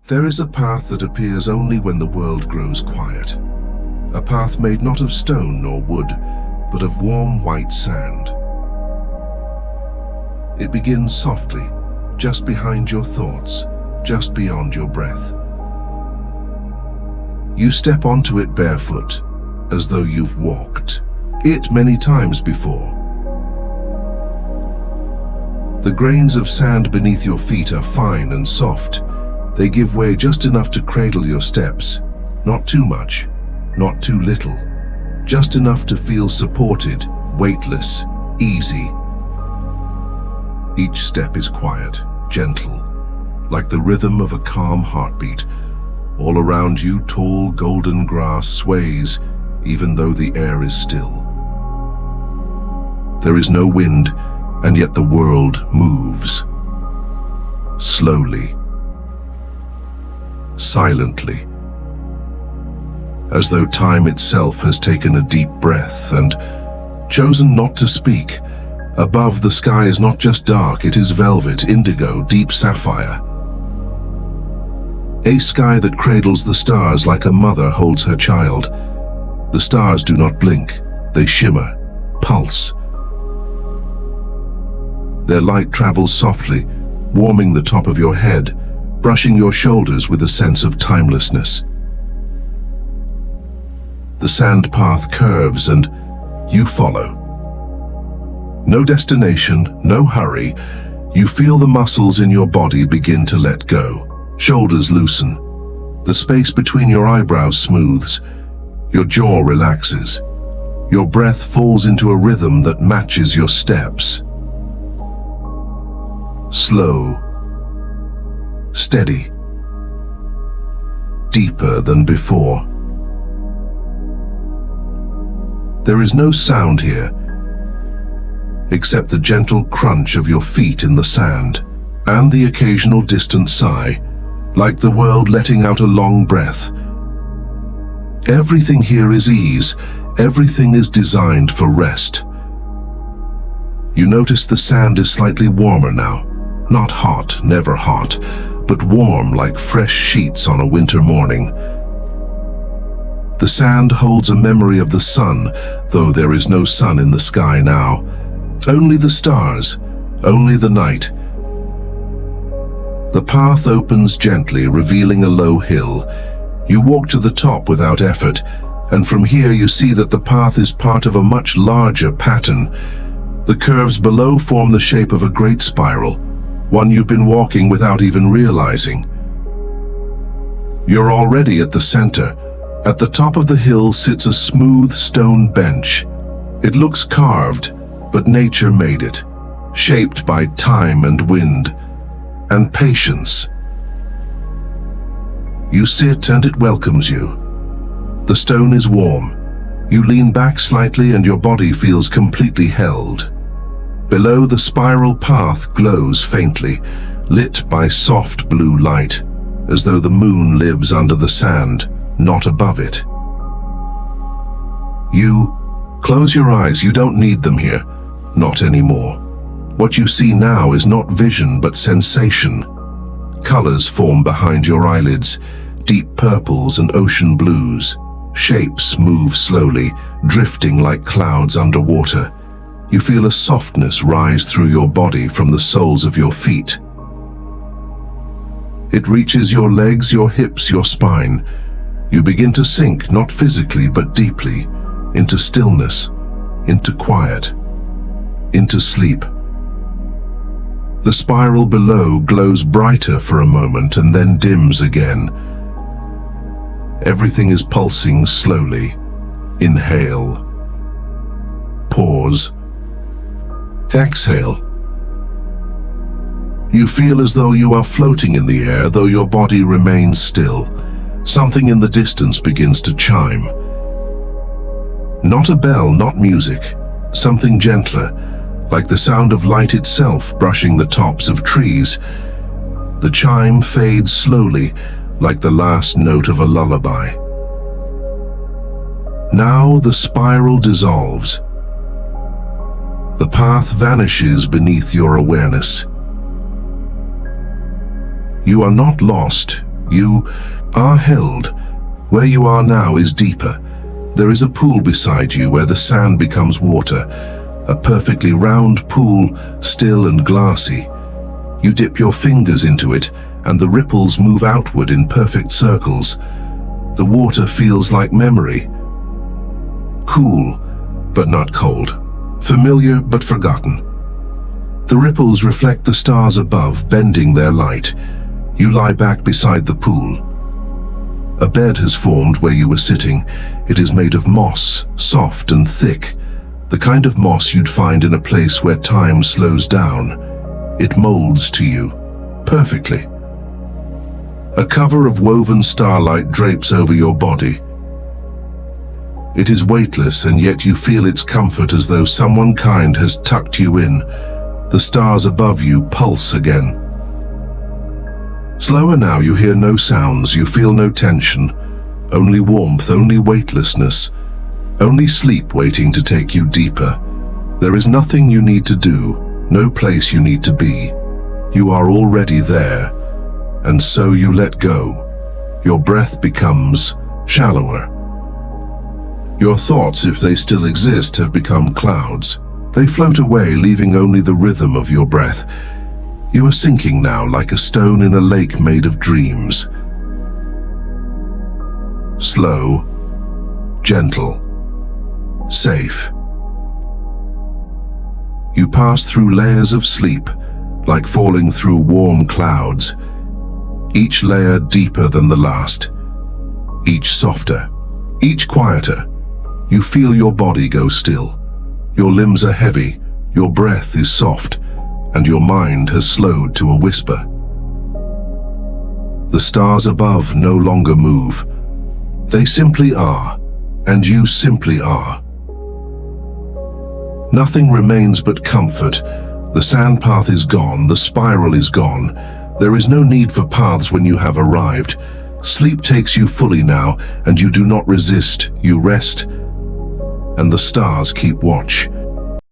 There is a path that appears only when the world grows quiet. A path made not of stone nor wood, but of warm white sand. It begins softly, just behind your thoughts, just beyond your breath. You step onto it barefoot, as though you've walked it many times before. The grains of sand beneath your feet are fine and soft. They give way just enough to cradle your steps. Not too much, not too little. Just enough to feel supported, weightless, easy. Each step is quiet, gentle, like the rhythm of a calm heartbeat. All around you, tall golden grass sways, even though the air is still. There is no wind, and yet the world moves. Slowly. Silently. As though time itself has taken a deep breath and chosen not to speak. Above, the sky is not just dark, it is velvet, indigo, deep sapphire. A sky that cradles the stars like a mother holds her child. The stars do not blink, they shimmer, pulse. Their light travels softly, warming the top of your head, brushing your shoulders with a sense of timelessness. The sand path curves and you follow. No destination, no hurry. You feel the muscles in your body begin to let go. Shoulders loosen. The space between your eyebrows smooths. Your jaw relaxes. Your breath falls into a rhythm that matches your steps. Slow. Steady. Deeper than before. There is no sound here, except the gentle crunch of your feet in the sand, and the occasional distant sigh, like the world letting out a long breath. Everything here is ease, everything is designed for rest. You notice the sand is slightly warmer now, not hot, never hot, but warm like fresh sheets on a winter morning. The sand holds a memory of the sun, though there is no sun in the sky now. Only the stars, only the night. The path opens gently, revealing a low hill. You walk to the top without effort, and from here you see that the path is part of a much larger pattern. The curves below form the shape of a great spiral, one you've been walking without even realizing. You're already at the center. At the top of the hill sits a smooth stone bench. It looks carved, but nature made it, shaped by time and wind, and patience. You sit and it welcomes you. The stone is warm. You lean back slightly and your body feels completely held. Below, the spiral path glows faintly, lit by soft blue light, as though the moon lives under the sand, not above it. You close your eyes, you don't need them here, not anymore. What you see now is not vision but sensation. Colors form behind your eyelids, deep purples and ocean blues. Shapes move slowly, drifting like clouds underwater. You feel a softness rise through your body from the soles of your feet. It reaches your legs, your hips, your spine. You begin to sink, not physically but deeply, into stillness, into quiet, into sleep. The spiral below glows brighter for a moment and then dims again. Everything is pulsing slowly. Inhale. Pause. Exhale. You feel as though you are floating in the air, though your body remains still. Something in the distance begins to chime. Not a bell, not music. Something gentler, like the sound of light itself brushing the tops of trees. The chime fades slowly, like the last note of a lullaby. Now the spiral dissolves. The path vanishes beneath your awareness. You are not lost, You are held. Where you are now is deeper. There is a pool beside you where the sand becomes water, a perfectly round pool, still and glassy. You dip your fingers into it, and the ripples move outward in perfect circles. The water feels like memory. Cool, but not cold. Familiar, but forgotten. The ripples reflect the stars above, bending their light. You lie back beside the pool. A bed has formed where you were sitting. It is made of moss, soft and thick, the kind of moss you'd find in a place where time slows down. It molds to you, perfectly. A cover of woven starlight drapes over your body. It is weightless, and yet you feel its comfort as though someone kind has tucked you in. The stars above you pulse again. Slower now, you hear no sounds, you feel no tension. Only warmth, only weightlessness. Only sleep waiting to take you deeper. There is nothing you need to do, no place you need to be. You are already there. And so you let go. Your breath becomes shallower. Your thoughts, if they still exist, have become clouds. They float away, leaving only the rhythm of your breath. You are sinking now like a stone in a lake made of dreams. Slow, gentle, safe. You pass through layers of sleep, like falling through warm clouds. Each layer deeper than the last, each softer, each quieter. You feel your body go still. Your limbs are heavy, your breath is soft, and your mind has slowed to a whisper. The stars above no longer move. They simply are, and you simply are. Nothing remains but comfort. The sand path is gone, the spiral is gone. There is no need for paths when you have arrived. Sleep takes you fully now, and you do not resist, you rest, and the stars keep watch.